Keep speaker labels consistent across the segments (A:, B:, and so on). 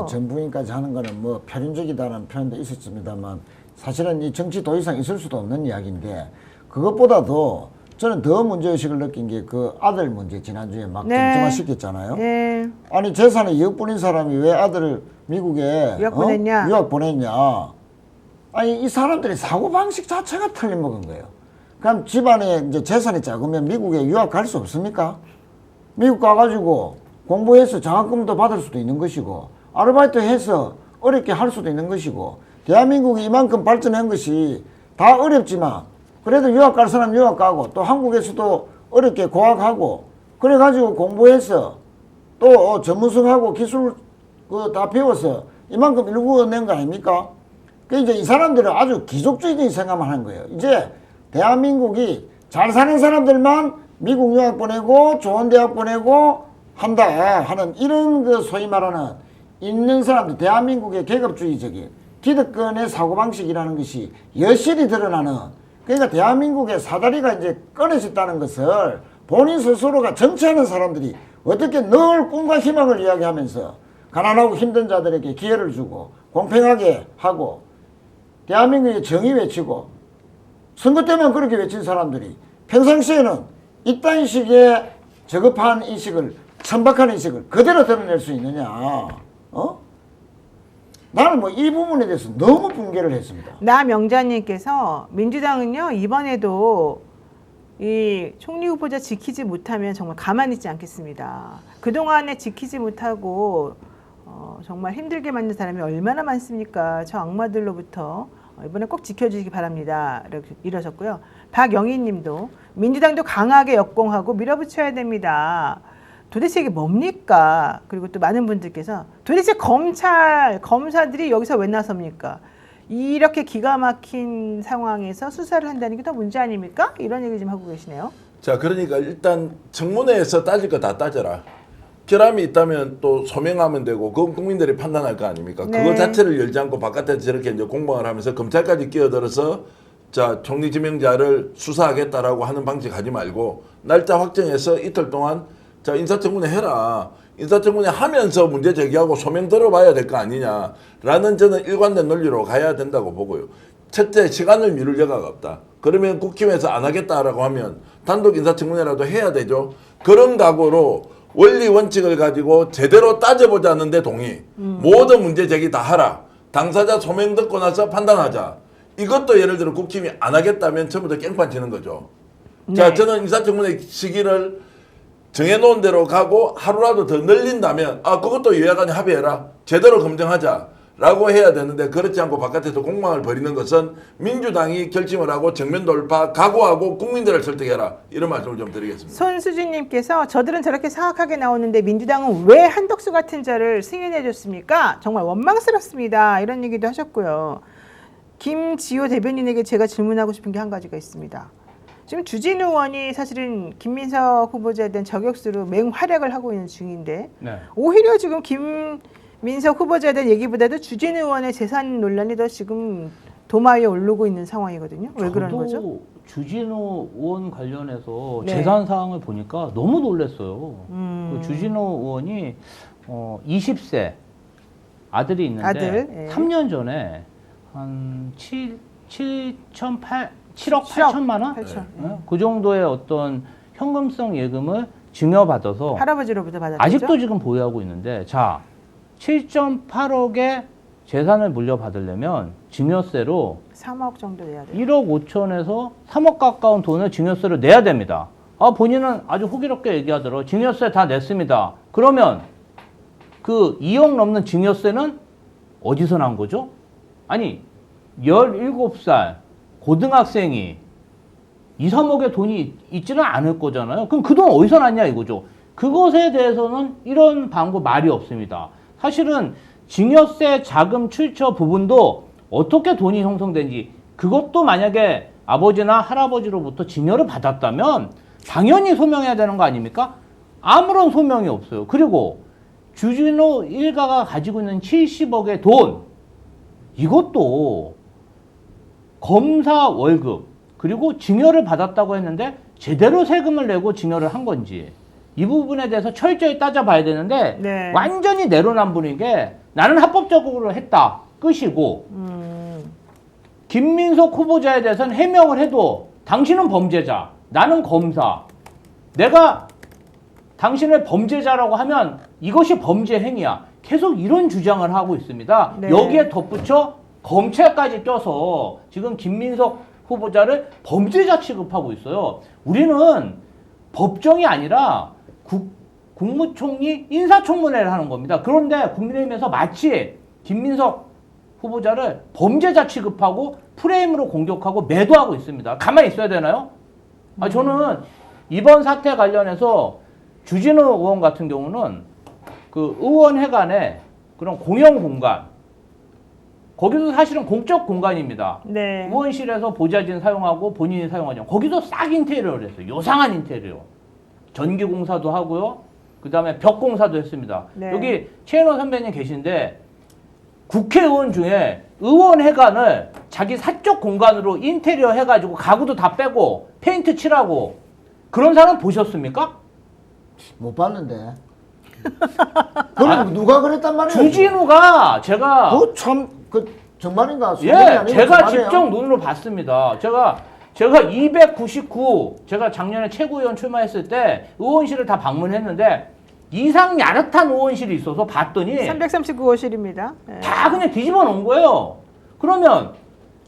A: 전 부인까지 하는 거는 뭐 편인적이다는 표현도 있었습니다만 사실은 이 정치 도의상 있을 수도 없는 이야기인데 그것보다도 저는 더 문제의식을 느낀 게 그 아들 문제 지난주에 막 정점화시켰잖아요.
B: 네.
A: 아니 재산에 2억 분인 사람이 왜 아들을 미국에
B: 유학 보냈냐?
A: 유학 보냈냐. 아니 이 사람들이 사고방식 자체가 틀림먹은 거예요. 그럼 집안에 이제 재산이 작으면 미국에 유학 갈 수 없습니까? 미국 가가지고 공부해서 장학금도 받을 수도 있는 것이고 아르바이트 해서 어렵게 할 수도 있는 것이고 대한민국이 이만큼 발전한 것이 다 어렵지만 그래도 유학 갈 사람 유학 가고 또 한국에서도 어렵게 고학하고 그래가지고 공부해서 또 전문성하고 기술 그 다 배워서 이만큼 일구어낸 거 아닙니까? 그 이제 이 사람들은 아주 귀족주의적인 생각만 하는 거예요. 이제 대한민국이 잘 사는 사람들만 미국 유학 보내고 좋은 대학 보내고 한다 하는 이런 그 소위 말하는 있는 사람들 대한민국의 계급주의적인 기득권의 사고방식이라는 것이 여실히 드러나는 그러니까 대한민국의 사다리가 이제 끊어졌다는 것을 본인 스스로가 정치하는 사람들이 어떻게 늘 꿈과 희망을 이야기하면서 가난하고 힘든 자들에게 기회를 주고 공평하게 하고 대한민국의 정의 외치고 선거 때만 그렇게 외친 사람들이 평상시에는 이딴 식의 저급한 인식을 천박한 인식을 그대로 드러낼 수 있느냐. 나는 뭐 이 부분에 대해서 너무 붕괴를 했습니다.
B: 나명자님께서 민주당은요 이번에도 이 총리 후보자 지키지 못하면 정말 가만히 있지 않겠습니다. 그동안에 지키지 못하고 정말 힘들게 만든 사람이 얼마나 많습니까? 저 악마들로부터 이번에 꼭 지켜주시기 바랍니다. 이러셨고요. 박영희 님도 민주당도 강하게 역공하고 밀어붙여야 됩니다. 도대체 이게 뭡니까? 그리고 또 많은 분들께서 도대체 검사들이 여기서 왜 나섭니까? 이렇게 기가 막힌 상황에서 수사를 한다는 게 더 문제 아닙니까? 이런 얘기 좀 하고 계시네요.
C: 자, 그러니까 일단 청문회에서 따질 거 다 따져라. 결함이 있다면 또 소명하면 되고 그건 국민들이 판단할 거 아닙니까?
B: 네.
C: 그거 자체를 열지 않고 바깥에서 저렇게 이제 공방을 하면서 검찰까지 끼어들어서 자 총리 지명자를 수사하겠다라고 하는 방식 하지 말고 날짜 확정해서 이틀 동안 자 인사청문회 해라. 인사청문회 하면서 문제 제기하고 소명 들어봐야 될 거 아니냐라는 저는 일관된 논리로 가야 된다고 보고요. 첫째 시간을 미룰 여가가 없다. 그러면 국힘에서 안 하겠다라고 하면 단독 인사청문회라도 해야 되죠. 그런 각오로 원리 원칙을 가지고 제대로 따져보자는데 동의. 모든 문제 제기 다 하라. 당사자 소명 듣고 나서 판단하자. 이것도 예를 들어 국힘이 안 하겠다면 처음부터 깽판 치는 거죠.
B: 네.
C: 자, 저는 인사청문회 시기를 정해놓은 대로 가고 하루라도 더 늘린다면 그것도 여야간에 합의해라. 제대로 검증하자라고 해야 되는데 그렇지 않고 바깥에서 공방을 벌이는 것은 민주당이 결심을 하고 정면 돌파 각오하고 국민들을 설득해라. 이런 말씀을 좀 드리겠습니다.
B: 손수진님께서 저들은 저렇게 사악하게 나오는데 민주당은 왜 한덕수 같은 자를 승인해 줬습니까? 정말 원망스럽습니다. 이런 얘기도 하셨고요. 김지호 대변인에게 제가 질문하고 싶은 게 한 가지가 있습니다. 지금 주진우 의원이 사실은 김민석 후보자에 대한 저격수로 맹활약을 하고 있는 중인데
D: 네.
B: 오히려 지금 김민석 후보자에 대한 얘기보다도 주진우 의원의 재산 논란이 더 지금 도마 위에 오르고 있는 상황이거든요. 왜 그러는 거죠?
D: 저도 주진우 의원 관련해서
B: 네.
D: 재산 사항을 보니까 너무 놀랐어요. 그 주진우 의원이 20세 아들이 있는데
B: 아들, 예.
D: 3년 전에 한 7억 8천만 원?
B: 8천.
D: 네? 그 정도의 어떤 현금성 예금을 증여받아서
B: 할아버지로부터 받았죠.
D: 아직도 지금 보유하고 있는데 자 7.8억의 재산을 물려받으려면 증여세로
B: 3억 정도 내야 돼요.
D: 1억 5천에서 3억 가까운 돈을 증여세로 내야 됩니다. 본인은 아주 호기롭게 얘기하더라고요. 증여세 다 냈습니다. 그러면 그 2억 넘는 증여세는 어디서 난 거죠? 아니 17살 고등학생이 2, 3억의 돈이 있지는 않을 거잖아요. 그럼 그 돈 어디서 났냐 이거죠. 그것에 대해서는 이런 방법 말이 없습니다. 사실은 증여세 자금 출처 부분도 어떻게 돈이 형성된지 그것도 만약에 아버지나 할아버지로부터 증여를 받았다면 당연히 소명해야 되는 거 아닙니까? 아무런 소명이 없어요. 그리고 주진우 일가가 가지고 있는 70억의 돈 이것도 검사 월급 그리고 증여를 받았다고 했는데 제대로 세금을 내고 증여를 한 건지 이 부분에 대해서 철저히 따져봐야 되는데
B: 네.
D: 완전히 내로남불인 게 나는 합법적으로 했다. 끝이고 김민석 후보자에 대해서는 해명을 해도 당신은 범죄자, 나는 검사. 내가 당신을 범죄자라고 하면 이것이 범죄 행위야. 계속 이런 주장을 하고 있습니다.
B: 네.
D: 여기에 덧붙여 검찰까지 껴서 지금 김민석 후보자를 범죄자 취급하고 있어요. 우리는 법정이 아니라 국무총리 인사청문회를 하는 겁니다. 그런데 국민의힘에서 마치 김민석 후보자를 범죄자 취급하고 프레임으로 공격하고 매도하고 있습니다. 가만히 있어야 되나요? 저는 이번 사태 관련해서 주진우 의원 같은 경우는 그 의원회관에 그런 공영 공간, 거기도 사실은 공적 공간입니다.
B: 네.
D: 의원실에서 보좌진 사용하고 본인이 사용하죠. 거기서 싹 인테리어를 했어요. 요상한 인테리어. 전기공사도 하고요. 그 다음에 벽공사도 했습니다.
B: 네.
D: 여기 최은호 선배님 계신데 국회의원 중에 의원회관을 자기 사적 공간으로 인테리어 해가지고 가구도 다 빼고 페인트 칠하고 그런 사람 보셨습니까?
A: 못 봤는데. 그럼 누가 그랬단 말이에요?
D: 주진우가 제가
A: 그참그 정말인가?
D: 예,
A: 아니고
D: 제가
A: 정말이에요?
D: 직접 눈으로 봤습니다. 제가 299 제가 작년에 최고위원 출마했을 때 의원실을 다 방문했는데 이상 야릇한 의원실이 있어서 봤더니
B: 339호실입니다. 네.
D: 다 그냥 뒤집어 놓은 거예요. 그러면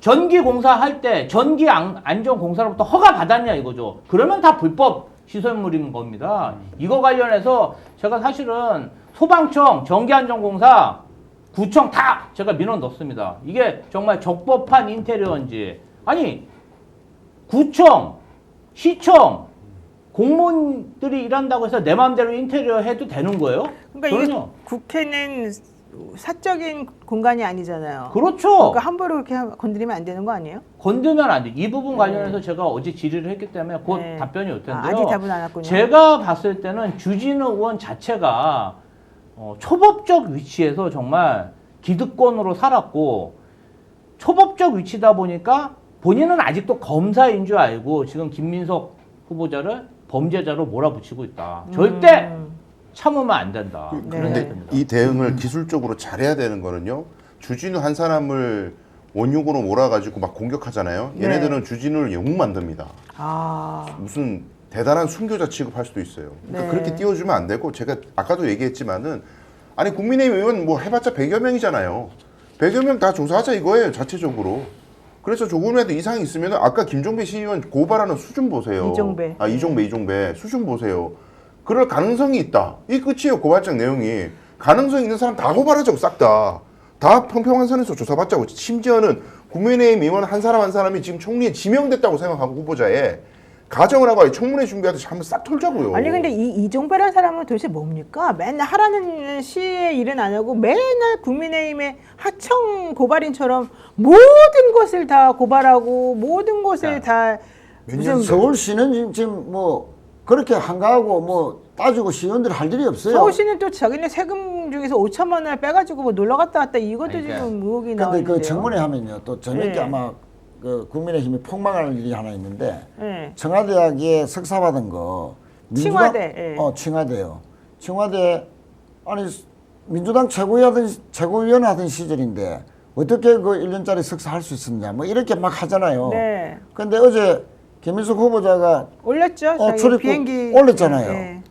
D: 전기공사 할 때 전기 안전공사로부터 허가 받았냐 이거죠. 그러면 다 불법 시설물인 겁니다. 이거 관련해서 제가 사실은 소방청, 전기안전공사, 구청 다 제가 민원 넣습니다. 이게 정말 적법한 인테리어인지. 아니 구청, 시청, 공무원들이 일한다고 해서 내 마음대로 인테리어 해도 되는 거예요?
B: 그러니까 이게
D: 그럼요.
B: 국회는 사적인 공간이 아니잖아요.
D: 그렇죠.
B: 그러니까 함부로 그렇게 건드리면 안 되는 거 아니에요?
D: 건들면 안 돼. 이 부분 관련해서 제가 어제 질의를 했기 때문에 곧
B: 네.
D: 답변이 올 텐데요.
B: 아직 답은 안 왔군요.
D: 제가 봤을 때는 주진우 의원 자체가 초법적 위치에서 정말 기득권으로 살았고 초법적 위치다 보니까 본인은 아직도 검사인 줄 알고 지금 김민석 후보자를 범죄자로 몰아붙이고 있다. 절대 참으면 안 된다.
B: 네.
D: 그런
E: 그런데
D: 생각입니다.
E: 이 대응을 기술적으로 잘해야 되는 거는요. 주진우 한 사람을 원흉으로 몰아가지고 막 공격하잖아요.
B: 네.
E: 얘네들은 주진우를 영웅 만듭니다.
B: 아,
E: 무슨 대단한 순교자 취급할 수도 있어요. 그러니까
B: 네.
E: 그렇게 띄워주면 안 되고 제가 아까도 얘기했지만은 아니 국민의힘 의원 뭐 해봤자 100여 명이잖아요. 100여 명 다 조사하자 이거예요. 자체적으로. 그래서 조금이라도 이상이 있으면 아까 김종배 시의원 고발하는 수준 보세요.
B: 이종배.
E: 이종배 수준 보세요. 그럴 가능성이 있다. 이 끝이에요. 고발장 내용이. 가능성 있는 사람 다 고발하자고 싹 다. 다 평평한 선에서 조사받자고. 심지어는 국민의힘 의원 한 사람이 지금 총리에 지명됐다고 생각하고 후보자에 가정을 하고 청문회 준비하듯이 한번 싹 털자고요.
B: 아니 근데 이종배라는 사람은 도대체 뭡니까? 맨날 하라는 시의 일은 안 하고 맨날 국민의힘의 하청 고발인처럼 모든 것을 다 고발하고 모든 것을 다 무슨
A: 서울시는 지금 뭐 그렇게 한가하고 뭐 따지고 시의원들 할 일이 없어요.
B: 서울시는 또 자기네 세금 중에서 5천만 원을 빼가지고 뭐 놀러 갔다 왔다 이것도
D: 아니,
B: 지금 의혹이
A: 근데
B: 나오는데요.
A: 그 청문회 하면요 또 저녁에
B: 네.
A: 아마 그 국민의힘이 폭망할 일이 하나 있는데
B: 네.
A: 청와대학에 석사 받은 거
B: 청와대, 예.
A: 청와대요. 청와대 아니 민주당 최고위원 하던 시절인데 어떻게 그 1년짜리 석사 할 수 있었냐 뭐 이렇게 막 하잖아요.
B: 네.
A: 근데 어제 김민석 후보자가
B: 올렸죠. 자기
A: 출입국
B: 비행기
A: 올렸잖아요.
B: 네.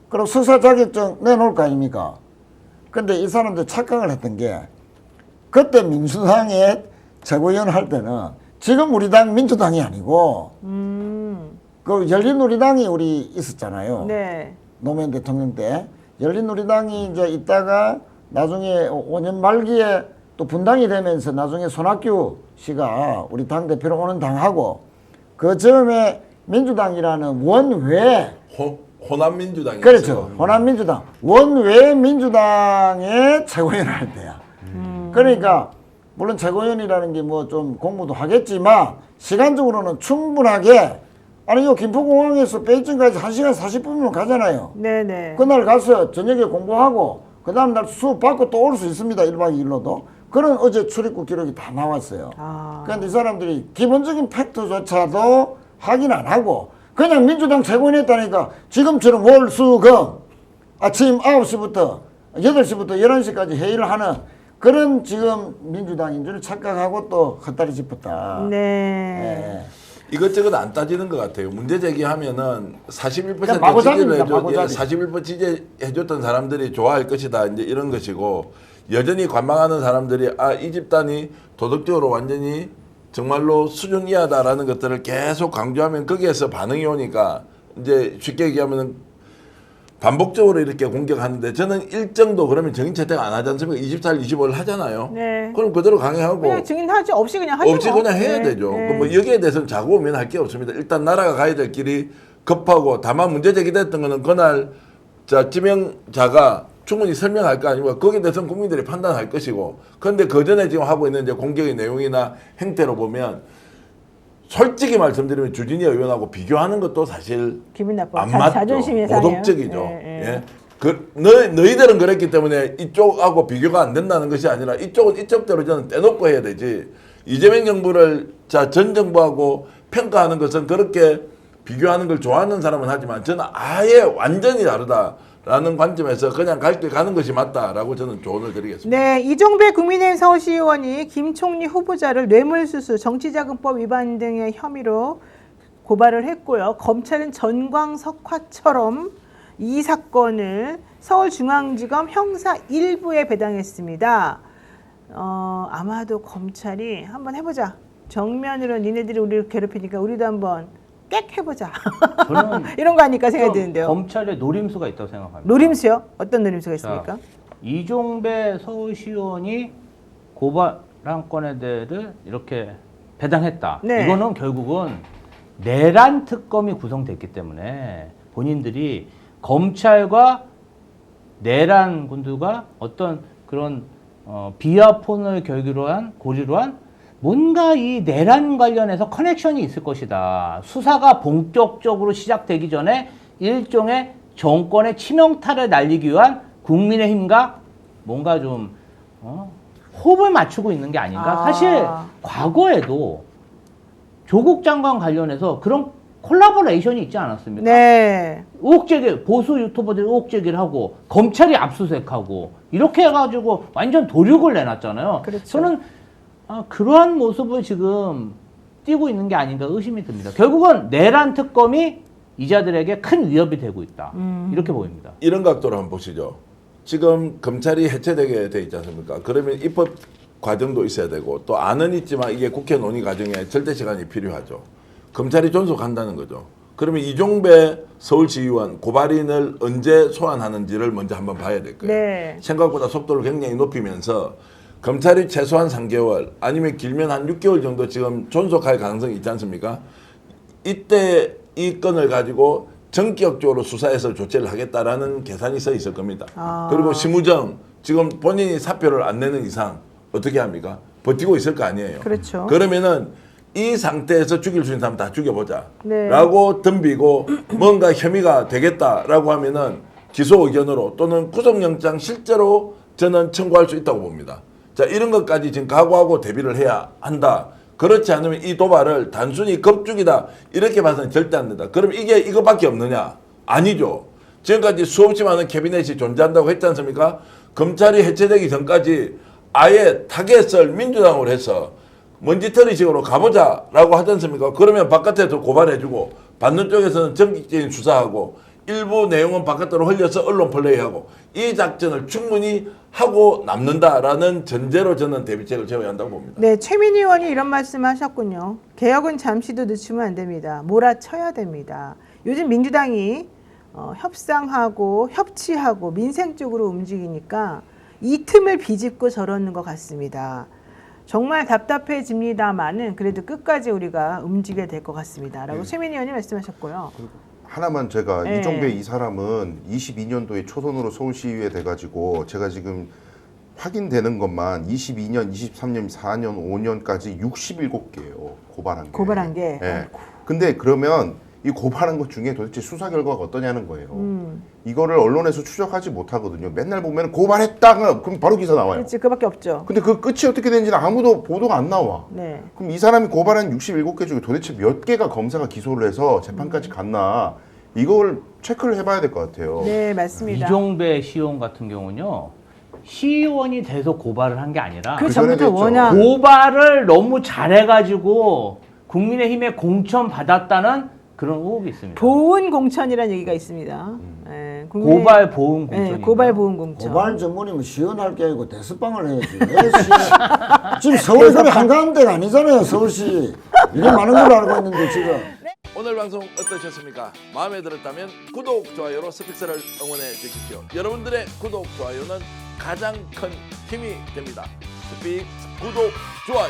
A: 그럼 석사 자격증 내놓을 거 아닙니까? 근데 이 사람들 착각을 했던 게 그때 민주당의 최고위원 할 때는 지금 우리 당 민주당이 아니고 그 열린우리당이 우리 있었잖아요.
B: 네.
A: 노무현 대통령 때 열린우리당이 이제 있다가 나중에 5년 말기에 또 분당이 되면서 나중에 손학규 씨가 우리 당 대표로 오는 당하고 그 즈음에 민주당이라는 원외
C: 호남민주당이
A: 그렇죠. 호남민주당 원외 민주당의 최고위원을 할 때야. 그러니까 물론 최고위원이라는 게 뭐 좀 공부도 하겠지만 시간적으로는 충분하게 아니 요 김포공항에서 베이징까지 1시간 40분이면 가잖아요.
B: 네네.
A: 그날 가서 저녁에 공부하고 그 다음 날 수업 받고 또 올 수 있습니다. 1박 2일로도. 그런 어제 출입국 기록이 다 나왔어요.
B: 아.
A: 그런데 이 사람들이 기본적인 팩트조차도 확인 안 하고 그냥 민주당 최고위원 했다니까 지금처럼 월, 수, 금 아침 9시부터 8시부터 11시까지 회의를 하는 그런 지금 민주당인 줄 착각하고 또 헛다리 짚었다.
B: 네.
A: 예.
C: 이것저것 안 따지는 것 같아요. 문제 제기하면은 41%
A: 그냥 마구잡이입니다,
C: 지지를
A: 마구잡이.
C: 41% 지지해줬던 사람들이 좋아할 것이다. 이제 이런 것이고 여전히 관망하는 사람들이 이 집단이 도덕적으로 완전히 정말로 수준 이하다라는 것들을 계속 강조하면 거기에서 반응이 오니까 이제 쉽게 얘기하면 반복적으로 이렇게 공격하는데 저는 일정도 그러면 증인 채택 안 하지 않습니까? 24일, 25일 하잖아요.
B: 네.
C: 그럼 그대로 강행하고
B: 그냥 증인하지 없이 그냥 하죠.
C: 없이 그냥 해야
B: 네.
C: 되죠.
B: 네.
C: 그럼 뭐 여기에 대해서는 자고 오면 할 게 없습니다. 일단 나라가 가야 될 길이 급하고 다만 문제 제기됐던 거는 그날 지명자가 충분히 설명할 거 아니고 거기에 대해서는 국민들이 판단할 것이고 그런데 그 전에 지금 하고 있는 이제 공격의 내용이나 행태로 보면 솔직히 말씀드리면 주진희 의원하고 비교하는 것도 사실
B: 기분 나빠.
C: 안 맞죠.
B: 자존심이 상해요.
C: 모독적이죠.
B: 예, 예.
C: 예. 너희들은 그랬기 때문에 이쪽하고 비교가 안 된다는 것이 아니라 이쪽은 이쪽대로 저는 떼놓고 해야 되지. 이재명 정부를 전 정부하고 평가하는 것은 그렇게 비교하는 걸 좋아하는 사람은 하지만 저는 아예 완전히 다르다라는 관점에서 그냥 갈 길 가는 것이 맞다라고 저는 조언을 드리겠습니다.
B: 네, 이종배 국민의힘 서울시의원이 김 총리 후보자를 뇌물수수, 정치자금법 위반 등의 혐의로 고발을 했고요. 검찰은 전광석화처럼 이 사건을 서울중앙지검 형사 1부에 배당했습니다. 아마도 검찰이 한번 해보자. 정면으로 니네들이 우리를 괴롭히니까 우리도 한번 꽥 해보자.
D: 저는
B: 이런 거 아닐까 생각이
D: 좀
B: 드는데요.
D: 검찰에 노림수가 있다고 생각합니다.
B: 노림수요? 어떤 노림수가 있습니까?
D: 자, 이종배 서울시의원이 고발한 건에 대해를 이렇게 배당했다.
B: 네.
D: 이거는 결국은 내란 특검이 구성됐기 때문에 본인들이 검찰과 내란 군들과 어떤 그런 비하폰을 계기로 한 고리로 한 뭔가 이 내란 관련해서 커넥션이 있을 것이다. 수사가 본격적으로 시작되기 전에 일종의 정권의 치명타를 날리기 위한 국민의힘과 뭔가 좀 호흡을 맞추고 있는 게 아닌가. 사실 과거에도 조국 장관 관련해서 그런 콜라보레이션이 있지 않았습니까?
B: 네.
D: 의혹 제기, 보수 유튜버들이 의혹 제기를 하고 검찰이 압수수색하고 이렇게 해가지고 완전 도륙을 내놨잖아요.
B: 그렇죠.
D: 저는 그러한 모습을 지금 띄고 있는 게 아닌가 의심이 듭니다. 결국은 내란 특검이 이자들에게 큰 위협이 되고 있다. 이렇게 보입니다.
C: 이런 각도로 한번 보시죠. 지금 검찰이 해체되게 돼 있지 않습니까? 그러면 입법 과정도 있어야 되고 또 안은 있지만 이게 국회 논의 과정에 절대 시간이 필요하죠. 검찰이 존속한다는 거죠. 그러면 이종배 서울시의원 고발인을 언제 소환하는지를 먼저 한번 봐야 될 거예요.
B: 네.
C: 생각보다 속도를 굉장히 높이면서 검찰이 최소한 3개월 아니면 길면 한 6개월 정도 지금 존속할 가능성이 있지 않습니까? 이때 이 건을 가지고 전격적으로 수사해서 조치를 하겠다라는 계산이 써 있을 겁니다. 그리고 심우정 지금 본인이 사표를 안 내는 이상 어떻게 합니까? 버티고 있을 거 아니에요.
B: 그렇죠.
C: 그러면은 이 상태에서 죽일 수 있는 사람 다 죽여보자
B: 네.
C: 라고 덤비고 뭔가 혐의가 되겠다라고 하면은 기소 의견으로 또는 구속영장 실제로 저는 청구할 수 있다고 봅니다. 자, 이런 것까지 지금 각오하고 대비를 해야 한다. 그렇지 않으면 이 도발을 단순히 겁죽이다 이렇게 봐서는 절대 안 된다. 그럼 이게 이것밖에 없느냐? 아니죠. 지금까지 수없이 많은 캐비넷이 존재한다고 했지 않습니까? 검찰이 해체되기 전까지 아예 타겟을 민주당으로 해서 먼지털이식으로 가보자라고 하지 않습니까? 그러면 바깥에서 고발해주고 받는 쪽에서는 정기적인 수사하고 일부 내용은 바깥으로 흘려서 언론 플레이하고 이 작전을 충분히 하고 남는다라는 전제로 저는 대비책을 세워야 한다고 봅니다.
B: 네, 최민희 의원이 이런 말씀하셨군요. 개혁은 잠시도 늦추면 안 됩니다. 몰아쳐야 됩니다. 요즘 민주당이 협상하고 협치하고 민생 쪽으로 움직이니까 이 틈을 비집고 저러는 것 같습니다. 정말 답답해집니다만은 그래도 끝까지 우리가 움직여야 될 것 같습니다. 라고 최민희 의원이 말씀하셨고요.
E: 하나만 제가
B: 네.
E: 이종배 이 사람은 22년도에 초선으로 서울시의회 돼가지고 제가 지금 확인되는 것만 22년, 23년, 4년, 5년까지 67개예요. 고발한 게.
B: 고발한 게.
E: 예. 근데 그러면 이 고발한 것 중에 도대체 수사 결과가 어떠냐는 거예요. 이거를 언론에서 추적하지 못하거든요. 맨날 보면 고발했다 그럼 바로 기사 나와요.
B: 그렇지, 그밖에 없죠.
E: 근데 그 끝이 어떻게 되는지는 아무도 보도가 안 나와.
B: 네.
E: 그럼 이 사람이 고발한 67개 중에 도대체 몇 개가 검사가 기소를 해서 재판까지 갔나? 이걸 체크를 해봐야 될 것 같아요.
B: 네, 맞습니다.
D: 이종배 시의원 같은 경우는요. 시의원이 돼서 고발을 한 게 아니라
B: 그
E: 전에
B: 전부터
E: 됐죠.
B: 워낙
D: 고발을 너무 잘해가지고 국민의힘에 공천 받았다는 그런 의혹이 있습니다.
B: 보훈 공천이라는 얘기가 있습니다. 예, 국민의-
D: 고발 보훈 공천.
B: 예, 고발 보훈 공천.
A: 고발 전문이면 시원할 게 아니고 대스방을 해야지. 왜 지금 서울 그리 한가한 데가 아니잖아요. 서울시. 이게 많은 걸로 알고 있는데 지금.
C: 오늘 방송 어떠셨습니까? 마음에 들었다면 구독, 좋아요로 스픽스를 응원해 주십시오. 여러분들의 구독, 좋아요는 가장 큰 힘이 됩니다. 스픽스 구독, 좋아요